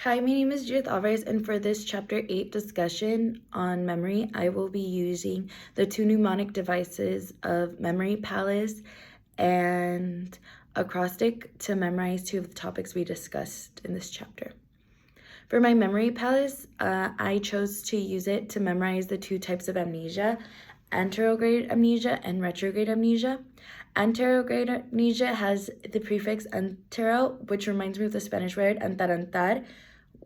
Hi, my name is Judith Alvarez, and for this Chapter 8 discussion on memory, I will be using the two mnemonic devices of Memory Palace and Acrostic to memorize two of the topics we discussed in this chapter. For my Memory Palace, I chose to use it to memorize the two types of amnesia, anterograde amnesia and retrograde amnesia. Anterograde amnesia has the prefix antero, which reminds me of the Spanish word antarantar,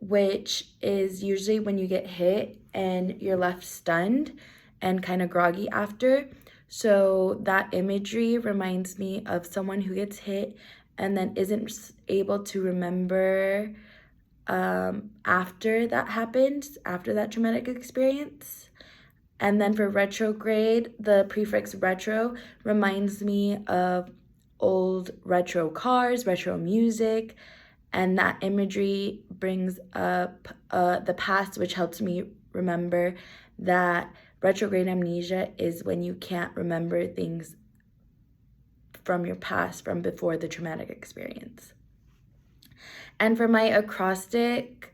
which is usually when you get hit and you're left stunned and kind of groggy after. So that imagery reminds me of someone who gets hit and then isn't able to remember after that happens, after that traumatic experience. And then for retrograde, the prefix retro reminds me of old retro cars, retro music, and that imagery brings up the past, which helps me remember that retrograde amnesia is when you can't remember things from your past, from before the traumatic experience. And for my acrostic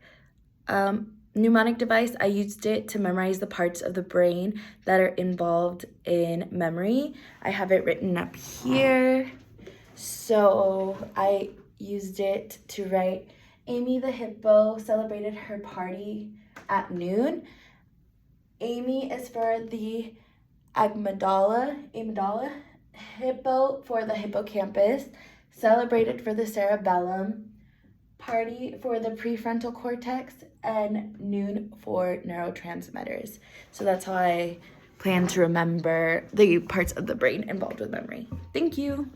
mnemonic device, I used it to memorize the parts of the brain that are involved in memory. I have it written up here. So I used it to write, Amy the hippo celebrated her party at noon. Amy is for the amygdala, hippo for the hippocampus, celebrated for the cerebellum, party for the prefrontal cortex, and noon for neurotransmitters. So that's how I plan to remember the parts of the brain involved with memory. Thank you.